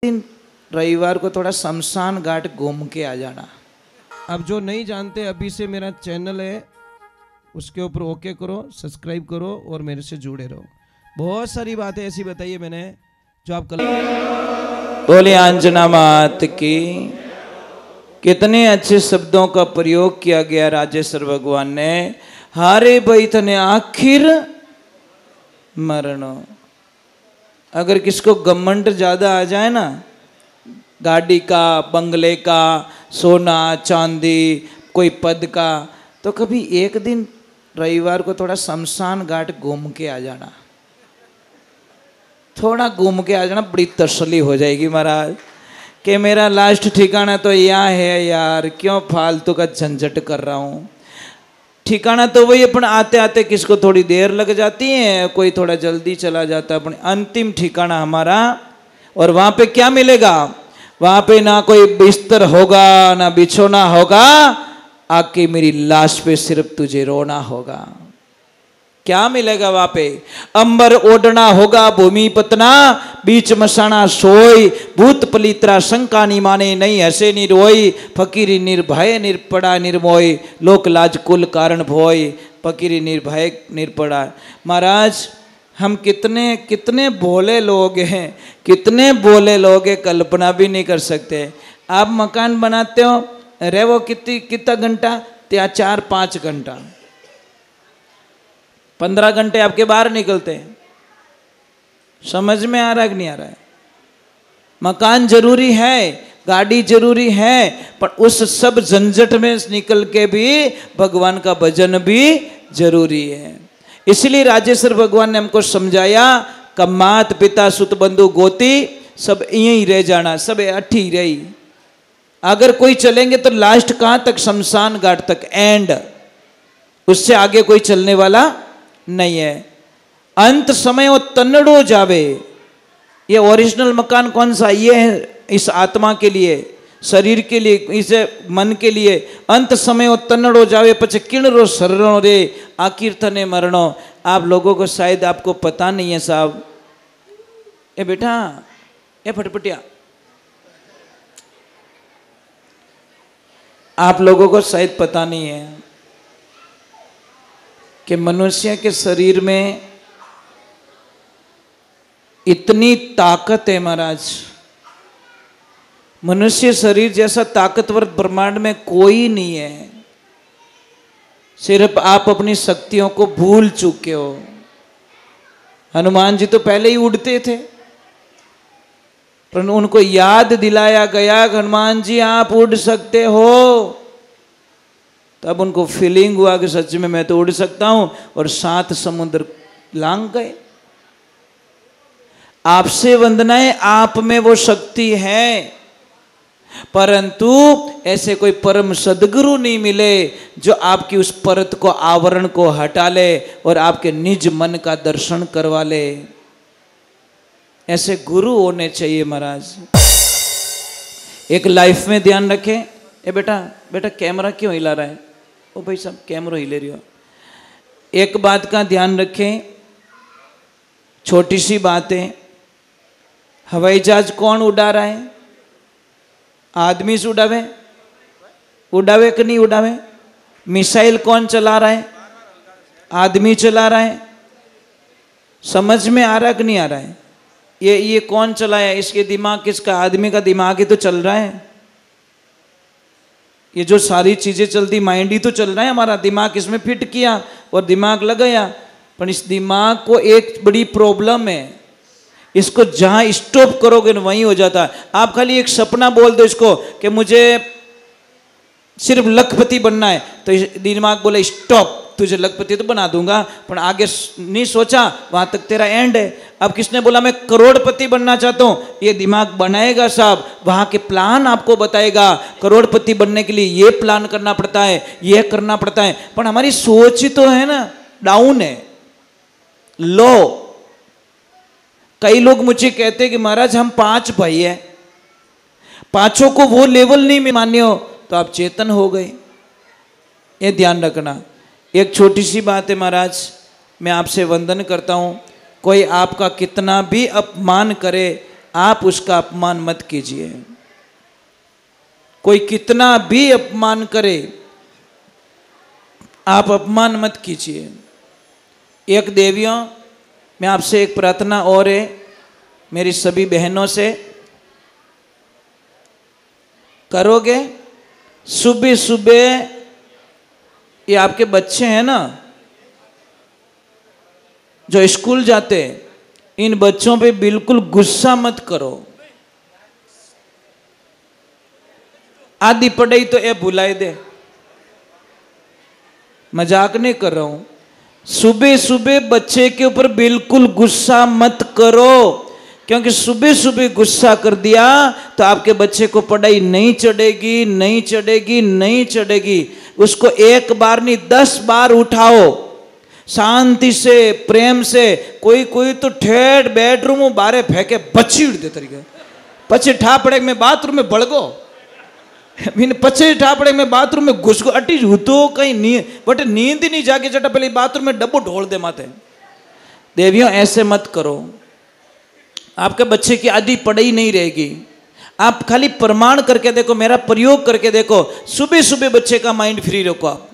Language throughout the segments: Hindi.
दिन रविवार को थोड़ा शमशान घाट घूम के आ जाना। अब जो नहीं जानते, अभी से मेरा चैनल है उसके ऊपर ओके करो, सब्सक्राइब करो और मेरे से जुड़े रहो। बहुत सारी बातें ऐसी बताई है मैंने जो आप कल बोले अंजना मात की। कितने अच्छे शब्दों का प्रयोग किया गया राजेश्वर भगवान ने। हारे भाई तने आखिर मरणो। अगर किसको घमंड ज्यादा आ जाए ना, गाड़ी का, बंगले का, सोना चांदी, कोई पद का, तो कभी एक दिन रविवार को थोड़ा शमशान घाट घूम के आ जाना। थोड़ा घूम के आ जाना, बड़ी तसल्ली हो जाएगी महाराज कि मेरा लास्ट ठिकाना तो यहाँ है यार, क्यों फालतू का झंझट कर रहा हूँ। ठिकाना तो वही, अपन आते आते किसको थोड़ी देर लग जाती है, कोई थोड़ा जल्दी चला जाता है, अपन अंतिम ठिकाना हमारा। और वहाँ पे क्या मिलेगा? वहाँ पे ना कोई बिस्तर होगा ना बिछोना होगा, आके मेरी लाश पे सिर्फ तुझे रोना होगा। क्या मिलेगा वहाँ पे? अंबर ओढ़ना होगा भूमि पतना, बीच मसाना सोई, भूत पलित्रा शंका नि माने, नहीं हसे निरोई, फकीरी निर्भय निर्पड़ा निर्मोय, लोक लाज कुल कारण भोय, फकीरी निर्भय निर्पड़ा। महाराज हम कितने कितने भोले लोग हैं, कितने भोले लोग हैं, कल्पना भी नहीं कर सकते। आप मकान बनाते हो, रहे वो कितना घंटा? या 4-5 घंटा, 15 घंटे आपके बाहर निकलते हैं। समझ में आ रहा है कि नहीं आ रहा है? मकान जरूरी है, गाड़ी जरूरी है, पर उस सब झंझट में निकल के भी भगवान का भजन भी जरूरी है। इसलिए राजेश्वर भगवान ने हमको समझाया, कमात पिता सुत बंधु गोती सब यहीं रह जाना, सब अठी रही। अगर कोई चलेंगे तो लास्ट कहां तक? शमशान घाट तक, एंड। उससे आगे कोई चलने वाला नहीं है। अंत समय वो तन्नड़ो जावे। ये ओरिजिनल मकान कौन सा? ये है इस आत्मा के लिए, शरीर के लिए, इसे मन के लिए। अंत समय वो तन्नड़ो जावे, पचे किणरो शरणो रे, आखिर थने मरणो। आप लोगों को शायद आपको पता नहीं है साहब। ए बेटा, ए फटफटिया, आप लोगों को शायद पता नहीं है कि मनुष्य के शरीर में इतनी ताकत है महाराज। मनुष्य शरीर जैसा ताकतवर ब्रह्मांड में कोई नहीं है। सिर्फ आप अपनी शक्तियों को भूल चुके हो। हनुमान जी तो पहले ही उड़ते थे, पर उनको याद दिलाया गया, हनुमान जी आप उड़ सकते हो। तब उनको फीलिंग हुआ कि सच में मैं तो उड़ सकता हूं, और 7 समुद्र लांघ गए। आपसे वंदनाएं, आप में वो शक्ति है, परंतु ऐसे कोई परम सदगुरु नहीं मिले जो आपकी उस परत को, आवरण को हटा ले और आपके निज मन का दर्शन करवा ले। ऐसे गुरु होने चाहिए महाराज। एक लाइफ में ध्यान रखें। ए बेटा, बेटा कैमरा क्यों हिला रहा है? ओ भाई साहब, कैमरा हिले रही हो। एक बात का ध्यान रखें, छोटी सी बात है। हवाई जहाज कौन उड़ा रहा है? आदमी से उड़ावे? उड़ावे कि नहीं उड़ावे? मिसाइल कौन चला रहा है? आदमी चला रहा है। समझ में आ रहा कि नहीं आ रहा है? ये कौन चलाया? इसके दिमाग किसका? आदमी का दिमाग ही तो चल रहा है। ये जो सारी चीजें चलती, माइंड ही तो चल रहा है हमारा। दिमाग इसमें फिट किया और दिमाग लगाया, पर इस दिमाग को एक बड़ी प्रॉब्लम है। इसको जहां स्टॉप करोगे ना वहीं हो जाता है। आप खाली एक सपना बोल दो इसको कि मुझे सिर्फ लखपति बनना है, तो दिमाग बोले स्टॉप, तुझे लखपति तो बना दूंगा, पर आगे नहीं सोचा, वहां तक तेरा एंड है। अब किसने बोला मैं करोड़पति बनना चाहता हूं? ये दिमाग बनाएगा साहब, वहां के प्लान आपको बताएगा। करोड़पति बनने के लिए ये प्लान करना पड़ता है, ये करना पड़ता है, पर हमारी सोच ही तो है ना डाउन है, लो। कई लोग मुझे कहते हैं कि महाराज हम 5 भाई हैं, 5 को वो लेवल नहीं मान्य हो तो आप चेतन हो गए। ये ध्यान रखना। एक छोटी सी बात है महाराज, मैं आपसे वंदन करता हूं। कोई आपका कितना भी अपमान करे, आप उसका अपमान मत कीजिए। कोई कितना भी अपमान करे, आप अपमान मत कीजिए। एक देवियों, मैं आपसे एक प्रार्थना और है मेरी सभी बहनों से, करोगे? सुबह सुबह ये आपके बच्चे हैं ना जो स्कूल जाते, इन बच्चों पे बिल्कुल गुस्सा मत करो। आधी पढ़ाई तो ये भुलाई दे, मजाक नहीं कर रहा हूं। सुबह सुबह बच्चे के ऊपर बिल्कुल गुस्सा मत करो, क्योंकि सुबह सुबह गुस्सा कर दिया तो आपके बच्चे को पढ़ाई नहीं चढ़ेगी, नहीं चढ़ेगी, नहीं चढ़ेगी। उसको एक बार नहीं 10 बार उठाओ, शांति से, प्रेम से। कोई कोई तो ठेठ बेडरूम में बारे फेंके बचीड़ दे तरीके, पचे ठा पड़े में बाथरूम में बड़गो, पचे ठा पड़े में बाथरूम में घुस गो, अटी तो कहीं नींद, बट नींद ही नहीं जाके चटा पहले बाथरूम में डब्बो ढोल दे माथे। देवियों ऐसे मत करो, आपके बच्चे की आधी पढ़ाई नहीं रहेगी। आप खाली प्रमाण करके देखो, मेरा प्रयोग करके देखो, सुबह सुबह बच्चे का माइंड फ्री रखो आप,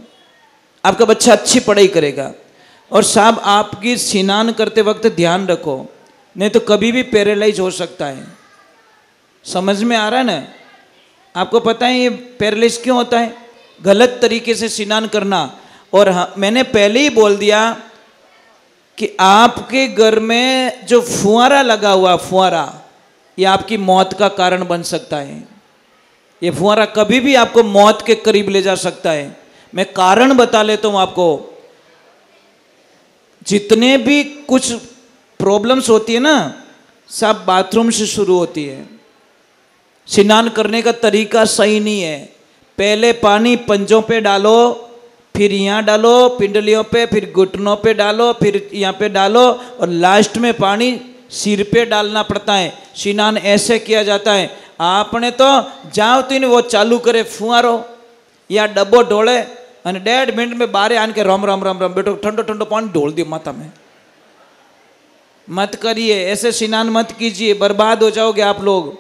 आपका बच्चा अच्छी पढ़ाई करेगा। और साहब आपकी स्नान करते वक्त ध्यान रखो, नहीं तो कभी भी पैरालाइज हो सकता है। समझ में आ रहा है ना? आपको पता है ये पैरालाइज क्यों होता है? गलत तरीके से स्नान करना। और हाँ, मैंने पहले ही बोल दिया कि आपके घर में जो फुहारा लगा हुआ फुहारा, ये आपकी मौत का कारण बन सकता है। ये फुहारा कभी भी आपको मौत के करीब ले जा सकता है। मैं कारण बता लेता हूं आपको। जितने भी कुछ प्रॉब्लम्स होती है ना, सब बाथरूम से शुरू होती है। स्नान करने का तरीका सही नहीं है। पहले पानी पंजों पे डालो, फिर यहाँ डालो पिंडलियों पे, फिर घुटनों पे डालो, फिर यहाँ पे डालो, और लास्ट में पानी सिर पे डालना पड़ता है। स्नान ऐसे किया जाता है। आपने तो जाओ तीन वो चालू करे फुहारो या डब्बो ढोले, 1.5 मिनट में बारे आन के राम राम राम राम बेटो ठंडो ठंडो पानी ढोल दियो माथा में। मत करिए, ऐसे स्नान मत कीजिए, बर्बाद हो जाओगे आप लोग।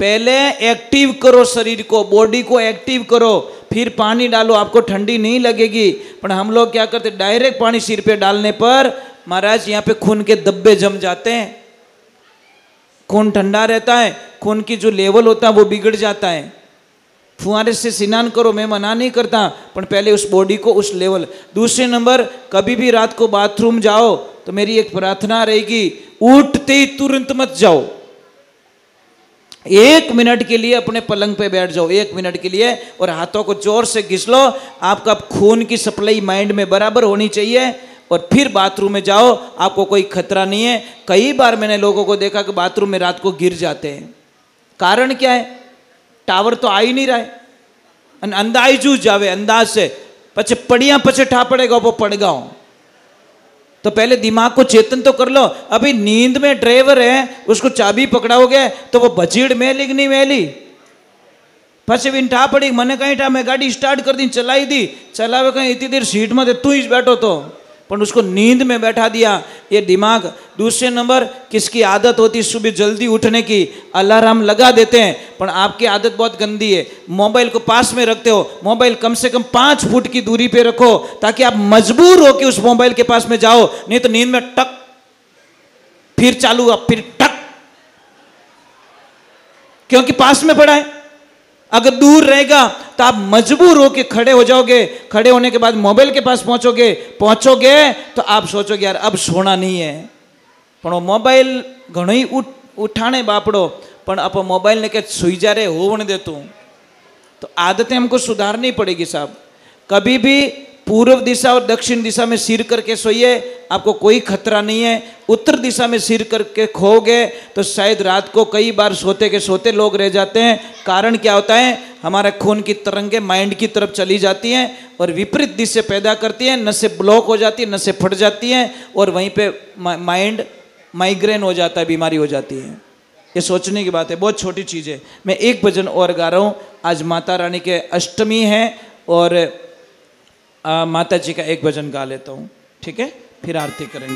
पहले एक्टिव करो शरीर को, बॉडी को एक्टिव करो, फिर पानी डालो, आपको ठंडी नहीं लगेगी। पर हम लोग क्या करते, डायरेक्ट पानी सिर पे डालने पर महाराज यहाँ पे खून के धब्बे जम जाते हैं। खून ठंडा रहता है, खून की जो लेवल होता है वो बिगड़ जाता है। फुहारे से स्नान करो, मैं मना नहीं करता, पर पहले उस बॉडी को उस लेवल। दूसरे नंबर, कभी भी रात को बाथरूम जाओ तो मेरी एक प्रार्थना रहेगी, उठते ही तुरंत मत जाओ। 1 मिनट के लिए अपने पलंग पे बैठ जाओ, 1 मिनट के लिए, और हाथों को जोर से घिस लो। आपका खून की सप्लाई माइंड में बराबर होनी चाहिए, और फिर बाथरूम में जाओ, आपको कोई खतरा नहीं है। कई बार मैंने लोगों को देखा कि बाथरूम में रात को गिर जाते हैं। कारण क्या है? टावर तो आ ही नहीं रहा है, अंदाज जूझ जावे अंदाज से, पचे पड़िया पचे ठा पड़ेगा वो पड़ गाओ। तो पहले दिमाग को चेतन तो कर लो। अभी नींद में ड्राइवर है, उसको चाबी पकड़ाओगे तो वो बचीड़ मेली कि नहीं मेली? पचे बिन ठा पड़ी, मैंने कहीं ठा, मैं गाड़ी स्टार्ट कर दी, चलाई दी, चलावे कहीं इतनी देर सीट में तू ही बैठो तो, पर उसको नींद में बैठा दिया, ये दिमाग। दूसरे नंबर, किसकी आदत होती है सुबह जल्दी उठने की, अलार्म लगा देते हैं, पर आपकी आदत बहुत गंदी है। मोबाइल को पास में रखते हो, मोबाइल कम से कम 5 फुट की दूरी पे रखो, ताकि आप मजबूर हो कि उस मोबाइल के पास में जाओ, नहीं तो नींद में टक, फिर चालू, अब फिर टक, क्योंकि पास में पड़ा है। अगर दूर रहेगा तो आप मजबूर होकर खड़े हो जाओगे, खड़े होने के बाद मोबाइल के पास पहुंचोगे तो आप सोचोगे यार अब सोना नहीं है, पर वो मोबाइल घणो ही उठाने बापड़ो, पर आप मोबाइल ने के सुई जा रे होने देतू। तो आदतें हमको सुधारनी पड़ेगी साहब। कभी भी पूर्व दिशा और दक्षिण दिशा में सिर करके सोइए, आपको कोई खतरा नहीं है। उत्तर दिशा में सिर करके खोगे तो शायद रात को कई बार सोते के सोते लोग रह जाते हैं। कारण क्या होता है? हमारे खून की तरंगें माइंड की तरफ चली जाती हैं और विपरीत दिशा पैदा करती हैं, नसें ब्लॉक हो जाती हैं, नसें फट जाती हैं, और वहीं पे माइंड माइग्रेन हो जाता है, बीमारी हो जाती है। ये सोचने की बात है, बहुत छोटी चीज़ है। मैं एक भजन और गा रहा हूँ। आज माता रानी के अष्टमी है और माता जी का एक भजन गा लेता हूँ, ठीक है? फिर आरती करेंगे।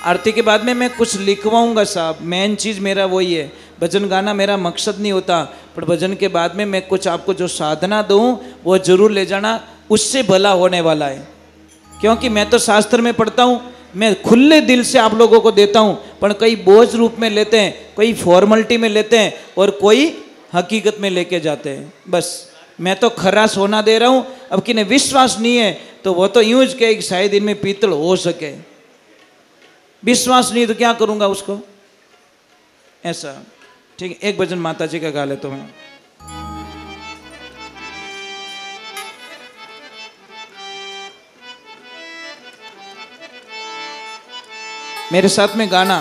आरती के बाद में मैं कुछ लिखवाऊंगा साहब, मेन चीज़ मेरा वही है। भजन गाना मेरा मकसद नहीं होता, पर भजन के बाद में मैं कुछ आपको जो साधना दूं वो जरूर ले जाना, उससे भला होने वाला है। क्योंकि मैं तो शास्त्र में पढ़ता हूँ, मैं खुले दिल से आप लोगों को देता हूँ, पर कई बोझ रूप में लेते हैं, कोई फॉर्मेलिटी में लेते हैं और कोई हकीकत में लेके जाते हैं। बस मैं तो खरा सोना दे रहा हूँ। अब किन्हें विश्वास नहीं है तो वो तो यूं कहे कि शायद इनमें पीतल हो सके, विश्वास नहीं तो क्या करूँगा उसको, ऐसा। ठीक है, एक भजन माता जी का गा लेता हूँ मैं। मेरे साथ में गाना